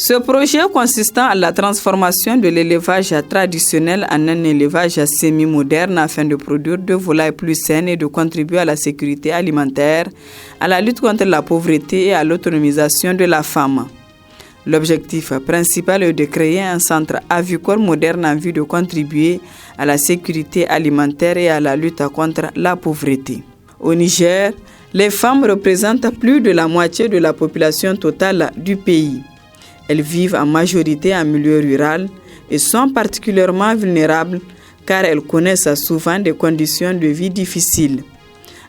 Ce projet consistant à la transformation de l'élevage traditionnel en un élevage semi-moderne afin de produire de volailles plus saines et de contribuer à la sécurité alimentaire, à la lutte contre la pauvreté et à l'autonomisation de la femme. L'objectif principal est de créer un centre avicole moderne en vue de contribuer à la sécurité alimentaire et à la lutte contre la pauvreté. Au Niger, les femmes représentent plus de la moitié de la population totale du pays. Elles vivent en majorité en milieu rural et sont particulièrement vulnérables car elles connaissent souvent des conditions de vie difficiles.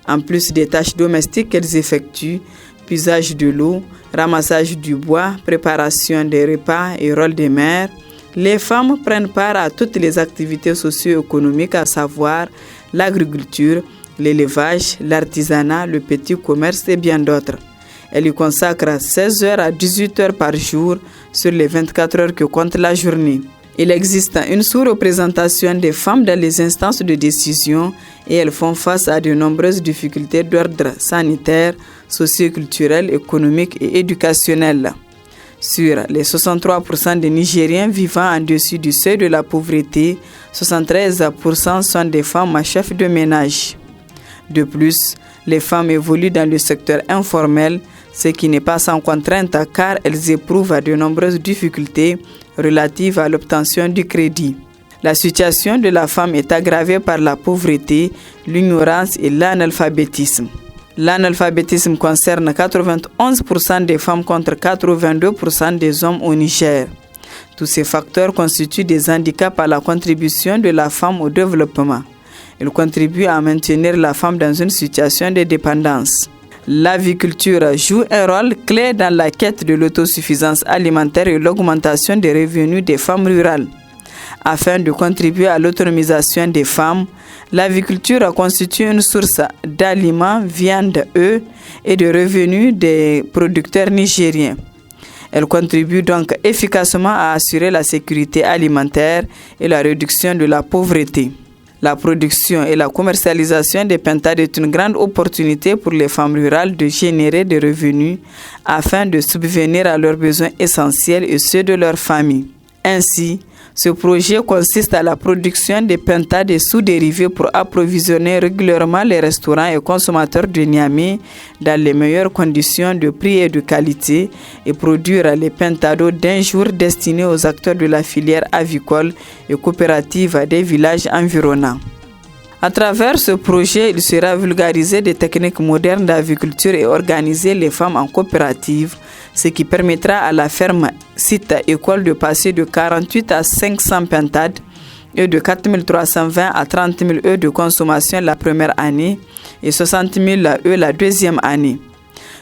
En plus des tâches domestiques qu'elles effectuent, puisage de l'eau, ramassage du bois, préparation des repas et rôle des mères, les femmes prennent part à toutes les activités socio-économiques, à savoir l'agriculture, l'élevage, l'artisanat, le petit commerce et bien d'autres. Elle y consacre 16 heures à 18 heures par jour sur les 24 heures que compte la journée. Il existe une sous-représentation des femmes dans les instances de décision et elles font face à de nombreuses difficultés d'ordre sanitaire, socio-culturel, économique et éducationnel. Sur les 63% des Nigériens vivant en dessus du seuil de la pauvreté, 73% sont des femmes chefs de ménage. De plus, les femmes évoluent dans le secteur informel, ce qui n'est pas sans contrainte car elles éprouvent de nombreuses difficultés relatives à l'obtention du crédit. La situation de la femme est aggravée par la pauvreté, l'ignorance et l'analphabétisme. L'analphabétisme concerne 91% des femmes contre 82% des hommes au Niger. Tous ces facteurs constituent des handicaps à la contribution de la femme au développement. Ils contribuent à maintenir la femme dans une situation de dépendance. L'aviculture joue un rôle clé dans la quête de l'autosuffisance alimentaire et l'augmentation des revenus des femmes rurales. Afin de contribuer à l'autonomisation des femmes, l'aviculture constitue une source d'aliments, viande, œufs et de revenus des producteurs nigériens. Elle contribue donc efficacement à assurer la sécurité alimentaire et la réduction de la pauvreté. La production et la commercialisation des pintades est une grande opportunité pour les femmes rurales de générer des revenus afin de subvenir à leurs besoins essentiels et ceux de leur famille. Ainsi, ce projet consiste à la production des pintades et sous-dérivés pour approvisionner régulièrement les restaurants et consommateurs de Niamey dans les meilleures conditions de prix et de qualité et produire les pintados d'un jour destinés aux acteurs de la filière avicole et coopérative des villages environnants. À travers ce projet, il sera vulgarisé des techniques modernes d'aviculture et organiser les femmes en coopérative, ce qui permettra à la ferme site école de passer de 48 à 500 pintades et de 4 320 à 30 000 œufs de consommation la première année et 60 000 œufs la deuxième année.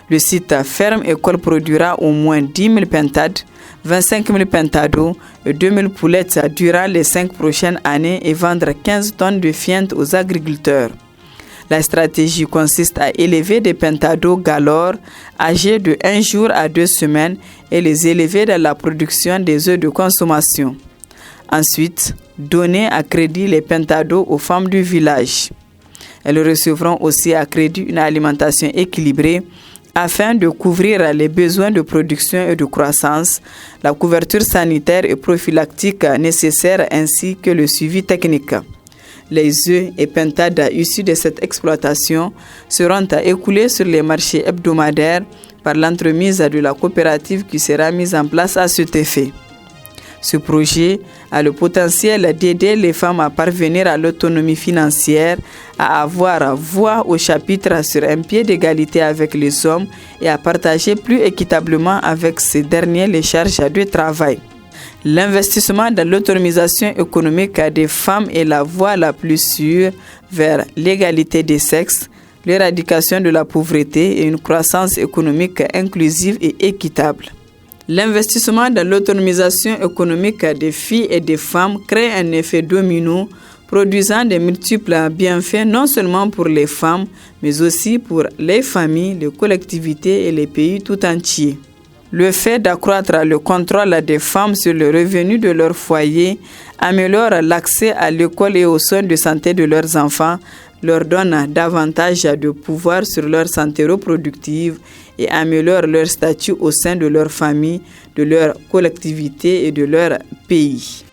Le site ferme école produira au moins 10 000 pintades, 25 000 pentados et 2 000 poulettes durant les 5 prochaines années et vendre 15 tonnes de fientes aux agriculteurs. La stratégie consiste à élever des pentados galores âgés de 1 jour à 2 semaines et les élever dans la production des œufs de consommation. Ensuite, donner à crédit les pentados aux femmes du village. Elles recevront aussi à crédit une alimentation équilibrée afin de couvrir les besoins de production et de croissance, la couverture sanitaire et prophylactique nécessaire ainsi que le suivi technique. Les œufs et pintades issus de cette exploitation seront écoulés sur les marchés hebdomadaires par l'entremise de la coopérative qui sera mise en place à cet effet. Ce projet a le potentiel d'aider les femmes à parvenir à l'autonomie financière, à avoir voix au chapitre sur un pied d'égalité avec les hommes et à partager plus équitablement avec ces derniers les charges de travail. L'investissement dans l'autonomisation économique des femmes est la voie la plus sûre vers l'égalité des sexes, l'éradication de la pauvreté et une croissance économique inclusive et équitable. L'investissement dans l'autonomisation économique des filles et des femmes crée un effet domino, produisant des multiples bienfaits non seulement pour les femmes, mais aussi pour les familles, les collectivités et les pays tout entiers. Le fait d'accroître le contrôle des femmes sur le revenu de leur foyer améliore l'accès à l'école et aux soins de santé de leurs enfants, leur donne davantage de pouvoir sur leur santé reproductive et améliore leur statut au sein de leur famille, de leur collectivité et de leur pays.